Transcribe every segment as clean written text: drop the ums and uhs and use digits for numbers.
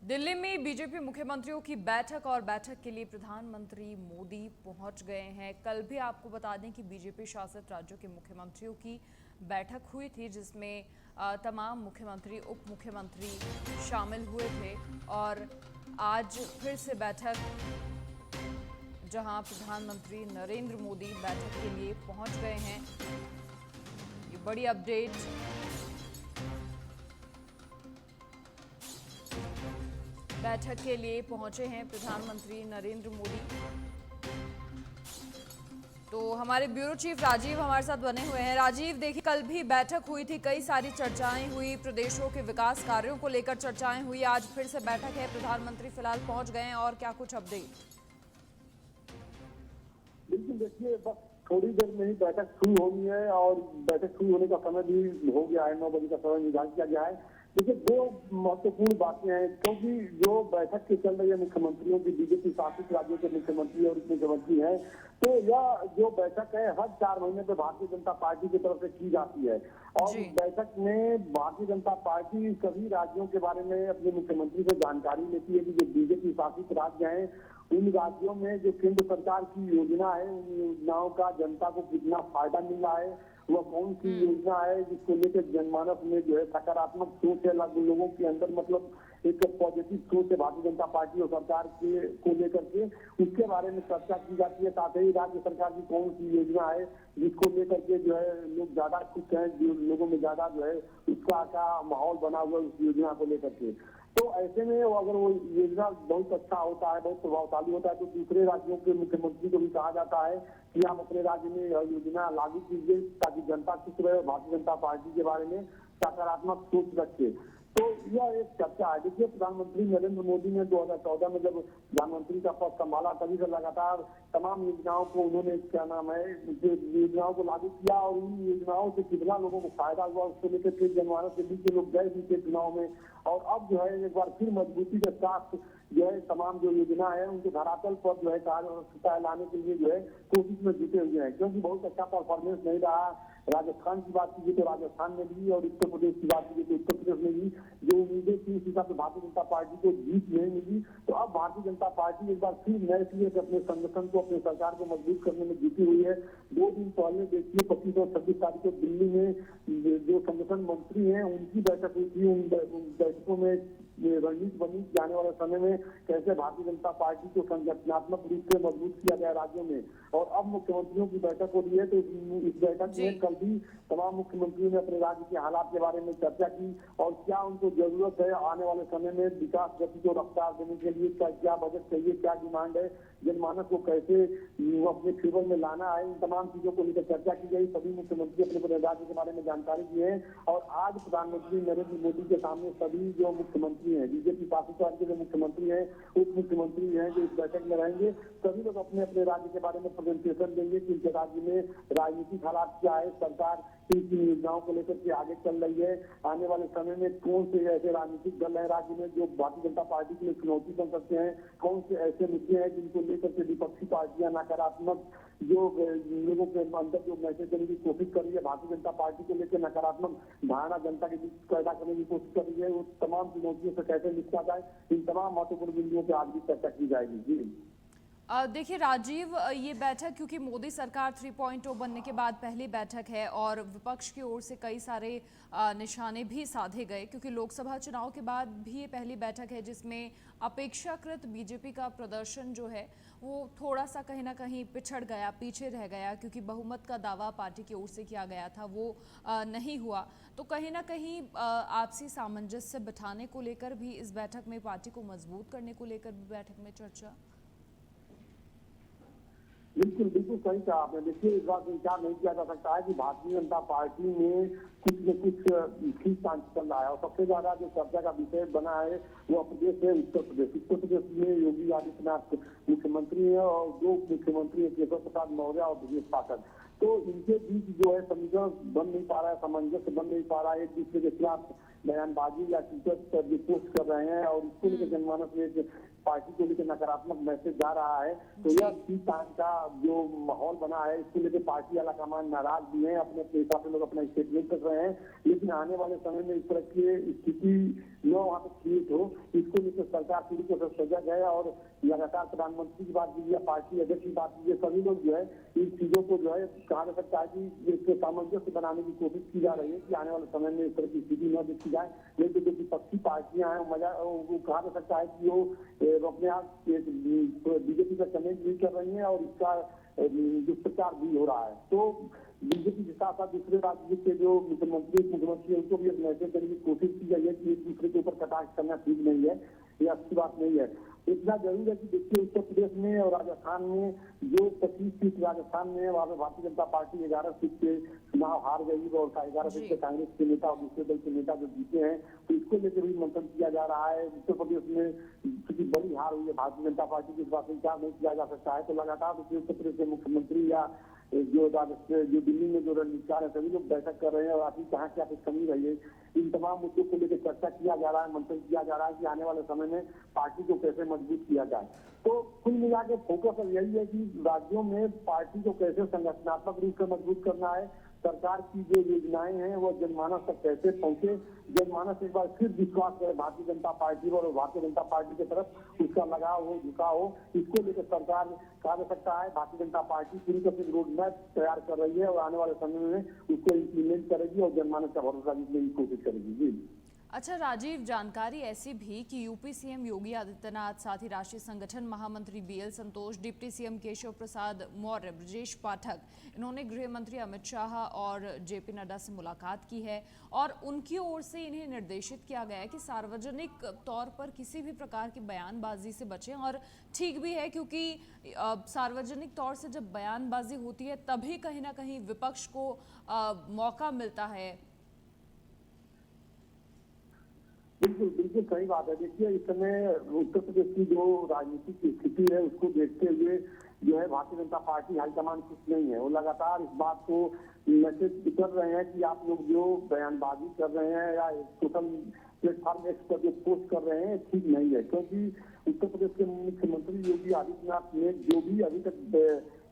दिल्ली में बीजेपी मुख्यमंत्रियों की बैठक और बैठक के लिए प्रधानमंत्री मोदी पहुंच गए हैं। कल भी आपको बता दें कि बीजेपी शासित राज्यों के मुख्यमंत्रियों की बैठक हुई थी, जिसमें तमाम मुख्यमंत्री उप मुख्यमंत्री शामिल हुए थे। और आज फिर से बैठक, जहां प्रधानमंत्री नरेंद्र मोदी बैठक के लिए पहुंच गए हैं। ये बड़ी अपडेट बैठक के लिए पहुंचे हैं प्रधानमंत्री नरेंद्र मोदी। तो हमारे ब्यूरो चीफ राजीव हमारे साथ बने हुए हैं। राजीव, देखिए कल भी बैठक हुई थी, कई सारी चर्चाएं हुई, प्रदेशों के विकास कार्यों को लेकर चर्चाएं हुई। आज फिर से बैठक है, प्रधानमंत्री फिलहाल पहुंच गए हैं, और क्या कुछ अपडेट? बिल्कुल, देखिए बस थोड़ी देर में ही बैठक शुरू होनी है और बैठक शुरू होने का समय भी हो गया है। 9 बजे का समय निर्धारित किया गया है। देखिए, दो महत्वपूर्ण बातें हैं, क्योंकि जो बैठक की चल रही है मुख्यमंत्रियों की, बीजेपी शासित राज्यों के मुख्यमंत्री और उप मुख्यमंत्री हैं, तो यह जो बैठक है हर 4 महीने पे भारतीय जनता पार्टी की तरफ से की जाती है। और इस बैठक में भारतीय जनता पार्टी सभी राज्यों के बारे में अपने मुख्यमंत्री से जानकारी लेती है कि जो बीजेपी शासित राज्य हैं, उन राज्यों में जो केंद्र सरकार की योजना है, उन योजनाओं का जनता को कितना फायदा मिल रहा है, वह कौन सी योजना है जिसको लेकर जनमानस में जो है सकारात्मक सोच है, लोगों के अंदर मतलब एक पॉजिटिव सोच है भारतीय जनता पार्टी और सरकार के को लेकर के, उसके बारे में चर्चा की जाती है। साथ ही राज्य सरकार की कौन सी योजना है जिसको लेकर के जो है लोग ज्यादा खुश हैं, जो लोगों में ज्यादा जो है उत्साह का माहौल बना हुआ है उस योजना को लेकर के। तो ऐसे में अगर वो योजना बहुत अच्छा होता है, बहुत प्रभावशाली होता है, तो दूसरे राज्यों के मुख्यमंत्री को भी कहा जाता है कि आप अपने राज्य में यह योजना लागू कीजिए ताकि जनता खुश रहे, भारतीय जनता पार्टी के बारे में सकारात्मक सोच रखे। तो यह एक चर्चा है। देखिए, प्रधानमंत्री नरेंद्र मोदी ने 2014 में जब प्रधानमंत्री का पद संभाला, तभी से लगातार तमाम योजनाओं को उन्होंने क्या नाम है योजनाओं को लागू किया, और उन योजनाओं से कितना लोगों को फायदा हुआ उसको लेकर के जनमानस के बीच लोग गए भी थे चुनाव में। और अब जो है एक बार फिर मजबूती के साथ जो है तमाम जो योजना है उनके धरातल पर जो है कार्य लाने के लिए जो है कोशिश में जुटे हुए हैं, क्योंकि बहुत अच्छा परफॉर्मेंस नहीं रहा। राजस्थान की बात कीजिए तो राजस्थान में भी, और उत्तर प्रदेश की बात कीजिए तो उत्तर प्रदेश में भी जो उम्मीदें थी उस हिसाब से भारतीय जनता पार्टी को जीत नहीं मिली। तो अब भारतीय जनता पार्टी एक बार फिर नए सिरे से अपने संगठन को, अपने सरकार को मजबूत करने में जुटी हुई है। 2 दिन पहले देखिए 25 और 26 तारीख को दिल्ली में जो संगठन मंत्री हैं उनकी बैठक हुई थी। उन बैठकों में रणनीति बनी जाने वाले समय में कैसे भारतीय जनता पार्टी को संगठनात्मक रूप से मजबूत किया गया राज्यों में। और अब मुख्यमंत्रियों की बैठक हो रही है, तो इस बैठक में कल भी तमाम मुख्यमंत्रियों ने अपने राज्य के हालात के बारे में चर्चा की और क्या उनको जरूरत है आने वाले समय में विकास गति को रफ्तार देने के लिए, क्या बजट चाहिए, क्या डिमांड है, जनमानस को कैसे अपने फेवर में लाना है, इन तमाम चीजों को लेकर चर्चा की गई। सभी मुख्यमंत्री अपने अपने राज्य के बारे में जानकारी दिए हैं। और आज प्रधानमंत्री नरेंद्र मोदी के सामने सभी जो मुख्यमंत्री हैं, बीजेपी शासित राज्य के मुख्यमंत्री हैं, उप मुख्यमंत्री हैं, जो इस बैठक में रहेंगे, सभी लोग अपने अपने राज्य के बारे में प्रेजेंटेशन देंगे कि उनके राज्य में राजनीतिक हालात क्या है, सरकार किन योजनाओं को लेकर के आगे चल रही है, आने वाले समय में कौन से ऐसे राजनीतिक दल है राज्य में जो भारतीय जनता पार्टी के लिए चुनौती बन सकते हैं, कौन से ऐसे मुद्दे हैं जिनको लेकर के विपक्षी पार्टियां नकारात्मक जो लोगों के अंदर जो मैसेज देने की कोशिश कर रही है, भारतीय जनता पार्टी को लेकर नकारात्मक धारणा जनता के बीच पैदा करने की कोशिश कर रही है, उस तमाम चुनौतियों से कैसे निपटा जाए, इन तमाम महत्वपूर्ण बिंदुओं पर आज भी चर्चा की जाएगी। जी देखिए राजीव, ये बैठक क्योंकि मोदी सरकार 3.0 बनने के बाद पहली बैठक है, और विपक्ष की ओर से कई सारे निशाने भी साधे गए, क्योंकि लोकसभा चुनाव के बाद भी ये पहली बैठक है जिसमें अपेक्षाकृत बीजेपी का प्रदर्शन जो है वो थोड़ा सा कहीं ना कहीं पिछड़ गया, पीछे रह गया, क्योंकि बहुमत का दावा पार्टी की ओर से किया गया था वो नहीं हुआ। तो कहीं ना कहीं आपसी सामंजस्य बिठाने को लेकर भी इस बैठक में, पार्टी को मजबूत करने को लेकर भी बैठक में चर्चा। बिल्कुल बिल्कुल सही कहा आपने। देखिए, इस बात में विचार नहीं किया जा सकता है कि भारतीय जनता पार्टी में कुछ न कुछ ठीक चल रहा है, और सबसे ज्यादा जो चर्चा का विषय बना है वो प्रदेश है उत्तर प्रदेश। उत्तर प्रदेश में योगी आदित्यनाथ मुख्यमंत्री है और 2 मुख्यमंत्री है, केशव प्रसाद मौर्य और ब्रजेश पाठक। तो इनके बीच जो है समीकरण बन नहीं पा रहा है, सामंजस्य बन नहीं पा रहा है, एक दूसरे के खिलाफ बयानबाजी या ट्विटर पर जो पोस्ट कर रहे हैं, और इसको लेकर जनमानस में पार्टी को लेकर नकारात्मक मैसेज जा रहा है। तो यह टी टाइम का जो माहौल बना है, इसको लेकर पार्टी वाला कमान नाराज भी है, अपने हिसाब से लोग अपना स्टेटमेंट कर रहे हैं। लेकिन आने वाले समय में इस तरह की स्थिति न वहाँ पे क्रिएट हो, इसको लेकर सरकार पूरी तरह से सजग है। और लगातार प्रधानमंत्री की बात कीजिए, पार्टी अध्यक्ष की बात कीजिए, सभी लोग जो है इन चीजों को जो है कहा जा सकता है कि एक सामंजस्य बनाने की कोशिश की जा रही है कि आने वाले समय में इस तरह की स्थिति न देखी जाए। लेकिन जो विपक्षी पार्टियां हैं वो कहा जा सकता है कि वो अपने आप बीजेपी का कमेंट भी कर रही है और इसका दुष्प्रचार भी हो रहा है। तो बीजेपी के साथ साथ दूसरे राज्य के जो मुख्यमंत्री उनको भी एक मैसेज देने की कोशिश की गई है कि एक दूसरे के ऊपर कटाक्ष करना ठीक नहीं है, ये अच्छी बात नहीं है। इतना जरूर है कि देखिए उत्तर प्रदेश में और राजस्थान में जो 25 सीट राजस्थान में वहाँ पे भारतीय जनता पार्टी 11 सीट के चुनाव हार गई और 11 सीट के कांग्रेस के नेता और दूसरे दल के नेता जो जीते हैं, तो इसको लेकर भी मंथन किया जा रहा है। उत्तर प्रदेश में क्योंकि बड़ी हार हुई है भारतीय जनता पार्टी की, इस बात विचार नहीं किया जा सकता है। तो लगातार उत्तर प्रदेश के मुख्यमंत्री या जो दिल्ली में जो रणनीतिकार है सभी लोग बैठक कर रहे हैं और आखिर कहाँ क्या कुछ कमी रही है, इन तमाम मुद्दों को लेकर चर्चा किया जा रहा है, मंथन किया जा रहा है कि आने वाले समय में पार्टी को कैसे मजबूत किया जाए। तो कुल मिला के फोकस अब यही है कि राज्यों में पार्टी को कैसे संगठनात्मक रूप से मजबूत करना है, सरकार की जो योजनाएं हैं वो जनमानस तक कैसे पहुंचे, जनमानस एक बार फिर विश्वास करे भारतीय जनता पार्टी और भारतीय जनता पार्टी की तरफ उसका लगाव हो, झुकाव हो, इसको लेकर सरकार कहा जा सकता है भारतीय जनता पार्टी पूरी तरह से रोड मैप तैयार कर रही है और आने वाले समय में उसको इम्प्लीमेंट करेगी और जनमानस का भरोसा जीतने की कोशिश करेगी। जी अच्छा राजीव, जानकारी ऐसी भी कि यूपी सीएम योगी आदित्यनाथ, साथ ही राष्ट्रीय संगठन महामंत्री बीएल संतोष, डिप्टी सीएम केशव प्रसाद मौर्य, ब्रजेश पाठक, इन्होंने गृह मंत्री अमित शाह और जेपी नड्डा से मुलाकात की है और उनकी ओर से इन्हें निर्देशित किया गया है कि सार्वजनिक तौर पर किसी भी प्रकार की बयानबाजी से बचें। और ठीक भी है, क्योंकि सार्वजनिक तौर से जब बयानबाजी होती है तभी कहीं ना कहीं विपक्ष को मौका मिलता है। बिल्कुल बिल्कुल सही बात है। देखिए इस समय उत्तर प्रदेश की जो राजनीतिक स्थिति है उसको देखते हुए जो है भारतीय जनता पार्टी हाईकमान कुछ नहीं है, वो लगातार इस बात को मैसेज कर रहे हैं कि आप लोग जो बयानबाजी कर रहे हैं या सोशल प्लेटफॉर्म एक्स पर जो पोस्ट कर रहे हैं ठीक नहीं है। क्योंकि उत्तर प्रदेश के मुख्यमंत्री योगी आदित्यनाथ ने जो भी अभी तक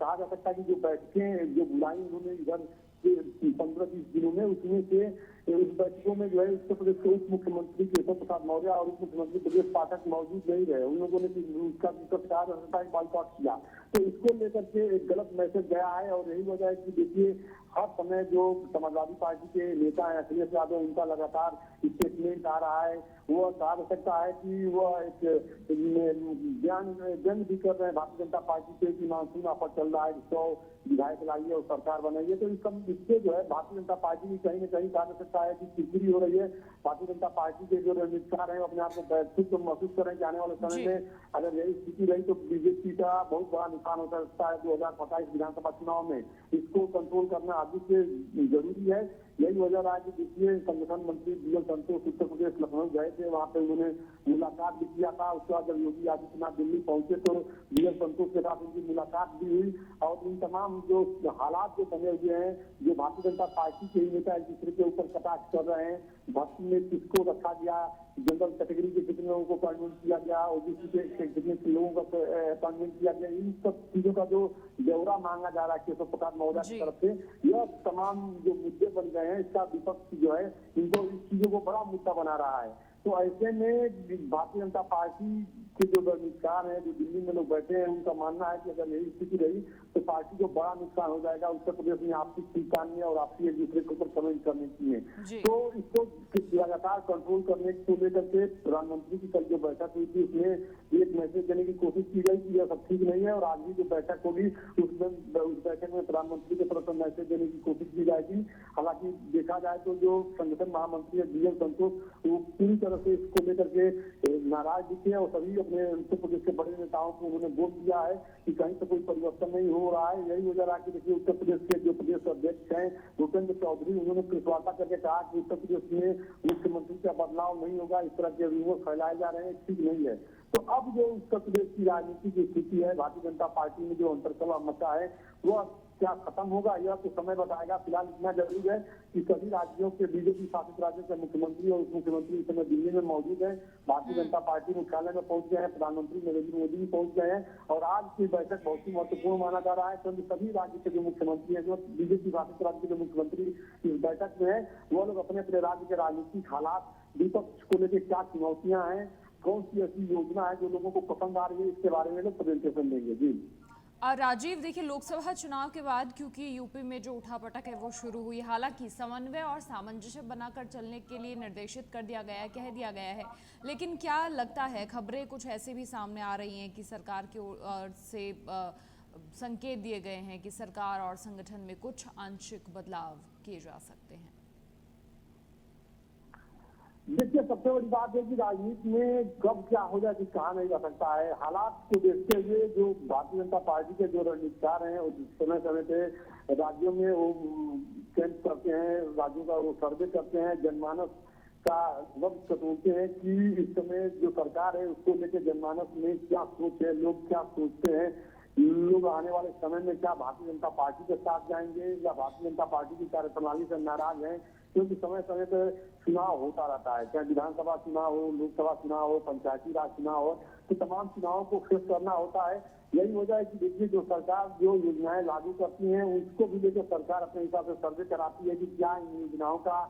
कहा जा सकता है कि जो बैठकें जो बुलाई उन्होंने इधर 15-20 दिनों में, उसमें से उस बैठकों में जो है उत्तर प्रदेश के उप मुख्यमंत्री केशव प्रसाद मौर्य और उप मुख्यमंत्री ब्रजेश पाठक मौजूद नहीं रहे। उन लोगों ने उसका बॉयकॉट किया, तो इसको लेकर के एक गलत मैसेज गया है। और यही वजह है कि देखिए हर समय जो समाजवादी पार्टी के नेता है अखिलेश यादव, उनका लगातार स्टेटमेंट आ रहा है, वो कहा जा सकता है कि वह एक व्यंग भी कर रहे हैं भारतीय जनता पार्टी के कि मानसून ऑफर चल रहा है, 100 विधायक लाइए और सरकार बनाइए। तो इससे जो है भारतीय जनता पार्टी की कहीं न कहीं कहा जा सकता है कि चिड़चिड़ी हो रही है। भारतीय जनता पार्टी के जो रणनीतिकार हैं अपने आप को बैठक तो महसूस करें कि आने वाले समय में अगर यही स्थिति रही तो बीजेपी का बहुत बड़ा नुकसान हो सकता है 2027 विधानसभा चुनाव में। इसको कंट्रोल करना अभी से जरूरी है। यही वजह रहा कि देखिए संगठन मंत्री बीएल संतोष उत्तर प्रदेश लखनऊ गए थे, वहाँ पे उन्होंने मुलाकात भी किया था। उसके बाद जब योगी आदित्यनाथ दिल्ली पहुंचे तो बीएल संतोष के साथ उनकी मुलाकात भी हुई और इन तमाम जो हालात जो बने हुए हैं, जो भारतीय जनता पार्टी के ही नेता एक दूसरे के ऊपर कटाक्ष कर रहे हैं, भर्ती में किसको रखा गया, जनरल कैटेगरी के कितने लोगों को अपॉइंटमेंट किया गया, ओबीसी के कितने लोगों का अपॉइंटमेंट किया गया, इन सब चीजों का जो ब्यौरा मांगा जा रहा है केशव प्रसाद मौर्य की तरफ से, यह तमाम जो मुद्दे बन गए हैं, इसका विपक्ष जो है इनको इस चीजों को बड़ा मुद्दा बना रहा है। तो ऐसे में भारतीय जनता पार्टी के जो रणनीतिकार हैं, जो दिल्ली में लोग बैठे हैं, उनका मानना है कि अगर यही स्थिति रही तो पार्टी को बड़ा नुकसान हो जाएगा उत्तर प्रदेश में आपसी खींचतानी और आपसी एक दूसरे के ऊपर कमेंट करने की है। तो इसको लगातार कंट्रोल करने को लेकर के प्रधानमंत्री की कल जो बैठक हुई थी उसमें एक मैसेज देने की कोशिश की गई कि यह सब ठीक नहीं है और आज भी जो बैठक होगी उस बैठक में प्रधानमंत्री की तरफ से मैसेज देने की कोशिश की जाएगी। हालांकि देखा जाए तो जो संगठन महामंत्री है बीएल संतोष, वो पूरी तरह से इसको लेकर के नाराज दिखे और सभी अपने उत्तर प्रदेश के बड़े नेताओं को उन्होंने बोल दिया है कि कहीं तो कोई परिवर्तन नहीं हो रहा है। यही वजह रहा कि देखिए उत्तर प्रदेश के जो प्रदेश अध्यक्ष हैं भूपेंद्र चौधरी, उन्होंने प्रेस वार्ता करके कहा कि उत्तर प्रदेश में मुख्यमंत्री का बदलाव नहीं होगा, इस तरह के रूमर फैलाए जा रहे हैं, ठीक नहीं है। तो अब जो उत्तर प्रदेश की राजनीति की स्थिति है, भारतीय जनता पार्टी में जो अंतर्कलह मचा है वो क्या खत्म होगा यह तो समय बताएगा। फिलहाल इतना जरूर है कि सभी राज्यों के बीजेपी शासित राज्यों के मुख्यमंत्री और उप मुख्यमंत्री इस समय दिल्ली में मौजूद है, भारतीय जनता पार्टी मुख्यालय में पहुंच गए हैं, प्रधानमंत्री नरेंद्र मोदी भी पहुंच गए हैं और आज की बैठक बहुत ही महत्वपूर्ण माना जा रहा है क्योंकि सभी राज्य के जो मुख्यमंत्री हैं, जो बीजेपी शासित राज्य के जो मुख्यमंत्री इस बैठक में है, वो लोग अपने अपने राज्य के राजनीतिक हालात, विपक्ष को लेकर क्या चुनौतियां हैं, कौन सी ऐसी योजना है जो लोगों को पसंद आ रही है, इसके बारे में लोग प्रेजेंटेशन देंगे। जी राजीव, देखिए लोकसभा चुनाव के बाद क्योंकि यूपी में जो उठापटक है वो शुरू हुई, हालांकि समन्वय और सामंजस्य बनाकर चलने के लिए निर्देशित कर दिया गया है, कह दिया गया है, लेकिन क्या लगता है खबरें कुछ ऐसे भी सामने आ रही हैं कि सरकार की ओर से संकेत दिए गए हैं कि सरकार और संगठन में कुछ आंशिक बदलाव किए जा सकते हैं। देखिए, सबसे बड़ी बात है कि राजनीति में कब क्या हो जाए कुछ कहा नहीं जा सकता है। हालात को देखते हुए जो भारतीय जनता पार्टी के जो रणनीतिकार हैं वो समय समय पे राज्यों में वो कैंप करते हैं, राज्यों का वो सर्वे करते हैं, जनमानस का वक्त टटोलते हैं कि इस समय जो सरकार है उसको लेकर जनमानस में क्या सोच है, लोग क्या सोचते हैं, लोग आने वाले समय में क्या भारतीय जनता पार्टी के साथ जाएंगे या भारतीय जनता पार्टी की कार्यप्रणाली से नाराज हैं, क्योंकि समय समय पर चुनाव होता रहता है, चाहे विधानसभा चुनाव हो, लोकसभा चुनाव हो, पंचायती राज चुनाव हो, तो तमाम चुनावों को फेस करना होता है। यही वजह है कि देखिए जो सरकार जो योजनाएं लागू करती है उसको भी लेकर सरकार अपने हिसाब से सर्वे कराती है कि क्या इन योजनाओं का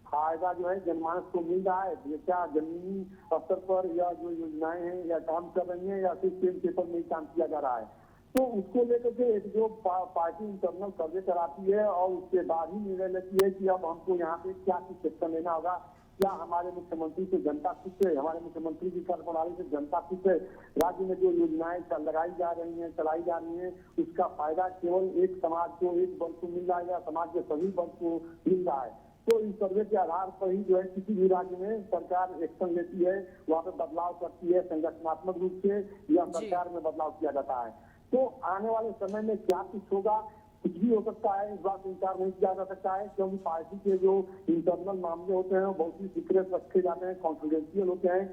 फायदा जो है जनमानस को मिल रहा है, क्या जमीनी स्तर पर या जो योजनाएं हैं या काम कर रही है या सिर्फ पेन पेपर में ही काम किया जा रहा है। तो उसको लेकर के एक जो पार्टी इंटरनल सर्वे कराती है और उसके बाद ही निर्णय लेती है कि अब हमको यहाँ पे क्या कुछ एक्शन लेना होगा, क्या हमारे मुख्यमंत्री से जनता खुश है, हमारे मुख्यमंत्री की कार्यप्रणाली से जनता खुश है, राज्य में जो योजनाएं लगाई जा रही हैं, चलाई जा रही हैं, उसका फायदा केवल एक समाज को, एक वर्ग को मिल रहा है या समाज के सभी वर्ग को मिल रहा है। तो इस सर्वे के आधार पर ही जो है किसी भी राज्य में सरकार एक्शन लेती है, वहाँ पे बदलाव करती है, संगठनात्मक रूप से या सरकार में बदलाव किया जाता है। तो आने वाले समय में क्या कुछ होगा, कुछ भी हो सकता है, इस बात इंकार नहीं किया जा सकता है क्योंकि पार्टी के जो इंटरनल मामले होते हैं वो बहुत ही सीक्रेट रखे जाते हैं, कॉन्फिडेंशियल होते हैं।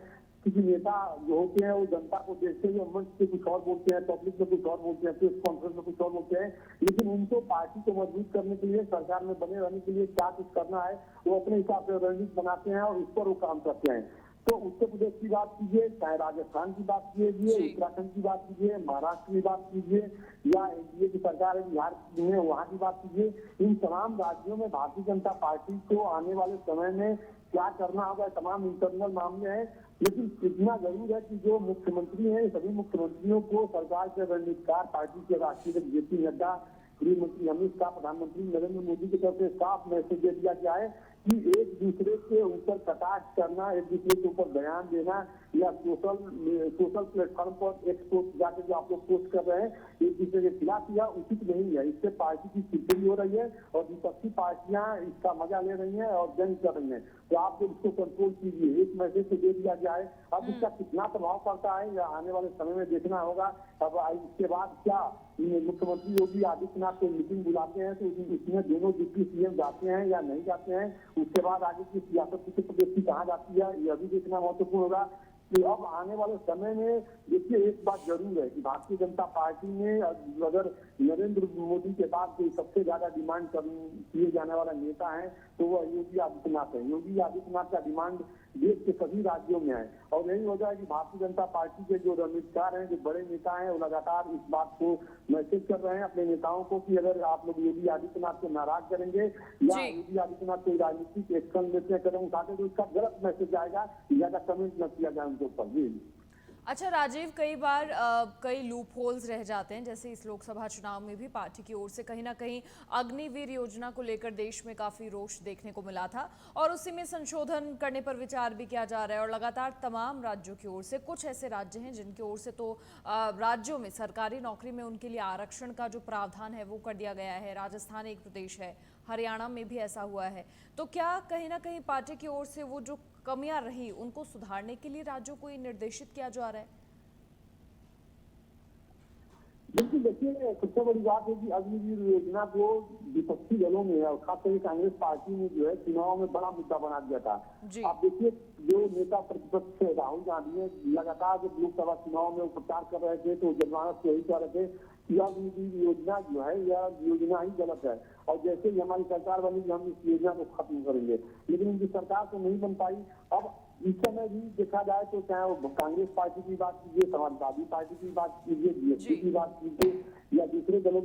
किसी नेता जो होते हैं वो जनता को देखते हुए मंच पे कुछ और बोलते हैं, पब्लिक में कुछ और बोलते हैं, प्रेस कॉन्फ्रेंस में कुछ और बोलते हैं, लेकिन उनको पार्टी को मजबूत करने के लिए, सरकार में बने रहने के लिए क्या कुछ करना है वो अपने हिसाब से रणनीति बनाते हैं और उस पर वो काम करते हैं। तो उत्तर प्रदेश की बात कीजिए, चाहे राजस्थान की बात कीजिए, उत्तराखंड की बात कीजिए, महाराष्ट्र की बात कीजिए या एनडीए की सरकार है बिहार में वहां की बात कीजिए, इन तमाम राज्यों में भारतीय जनता पार्टी को आने वाले समय में क्या करना होगा, तमाम इंटरनल मामले हैं। लेकिन इतना जरूर है कि जो मुख्यमंत्री हैं सभी मुख्यमंत्रियों को सरकार के रणनीतिकार, पार्टी के राष्ट्रीय जेपी नड्डा, गृह मंत्री अमित शाह, प्रधानमंत्री नरेंद्र मोदी की तरफ से साफ मैसेज दे दिया गया है कि एक दूसरे के ऊपर कटाक्ष करना, एक दूसरे के ऊपर बयान देना या सोशल प्लेटफॉर्म पर एक पोस्ट जाकर जो आप लोग पोस्ट कर रहे हैं एक दूसरे के खिलाफ, यह उचित नहीं है। इससे पार्टी की खिचड़ी हो रही है और विपक्षी पार्टियां इसका मजा ले रही हैं और जंग कर रही हैं। तो आप लोग इसको कंट्रोल कीजिए, एक मैसेज तो दे दिया गया है। अब इसका कितना प्रभाव पड़ता है या आने वाले समय में देखना होगा। अब इसके बाद क्या मुख्यमंत्री योगी आदित्यनाथ को मीटिंग बुलाते हैं तो उसमें दोनों डिप्टी सीएम जाते हैं या नहीं जाते हैं, उसके बाद आगे की सियासत उत्तर प्रदेश की कहाँ जाती है यह भी देखना महत्वपूर्ण होगा। कि अब आने वाले समय में देखिए एक बात जरूर है कि भारतीय जनता पार्टी में अगर नरेंद्र मोदी के बाद कोई सबसे ज्यादा डिमांड किए जाने वाला नेता है तो वह योगी आदित्यनाथ है। योगी आदित्यनाथ का डिमांड देश के सभी राज्यों में है और यही वजह है कि भारतीय जनता पार्टी के जो रणनीतिकार हैं, जो बड़े नेता हैं, वो लगातार इस बात को मैसेज कर रहे हैं अपने नेताओं को कि अगर आप लोग योगी आदित्यनाथ को नाराज करेंगे या योगी आदित्यनाथ कोई राजनीतिक एक्शन लेते कदम उठाते तो उसका गलत मैसेज आएगा, ज्यादा कमेंट न किया जाए उनके ऊपर। जी अच्छा राजीव, कई बार कई लूप होल्स रह जाते हैं, जैसे इस लोकसभा चुनाव में भी पार्टी की ओर से कहीं ना कहीं अग्निवीर योजना को लेकर देश में काफी रोष देखने को मिला था और उसी में संशोधन करने पर विचार भी किया जा रहा है और लगातार तमाम राज्यों की ओर से, कुछ ऐसे राज्य हैं जिनकी ओर से तो राज्यों में सरकारी नौकरी में उनके लिए आरक्षण का जो प्रावधान है वो कर दिया गया है। राजस्थान एक प्रदेश है, हरियाणा में भी ऐसा हुआ है। तो क्या कहीं ना कहीं पार्टी की ओर से वो जो कमियां रही उनको सुधारने के लिए राज्यों को ये निर्देशित किया जा रहा है? बिल्कुल देखिए, सबसे बड़ी बात है कि अग्निवीर योजना को विपक्षी दलों में और खासकर कांग्रेस पार्टी ने जो है चुनाव में बड़ा मुद्दा बना दिया था। जी। आप देखिए, जो नेता प्रतिपक्ष है राहुल गांधी ने लगातार जब लोकसभा चुनाव में वो प्रचार कर रहे थे तो जनमानस को यही कह रहे थे कि अग्निवीर योजना जो है यह योजना ही गलत है और जैसे ही हमारी सरकार बनेगी हम इस योजना को खत्म करेंगे, लेकिन उनकी सरकार तो नहीं बन पाई। अब इस समय भी देखा जाए तो चाहे वो कांग्रेस पार्टी की बात कीजिए, समाजवादी पार्टी की बात कीजिए, बीएसपी की बात कीजिए या दूसरे दलों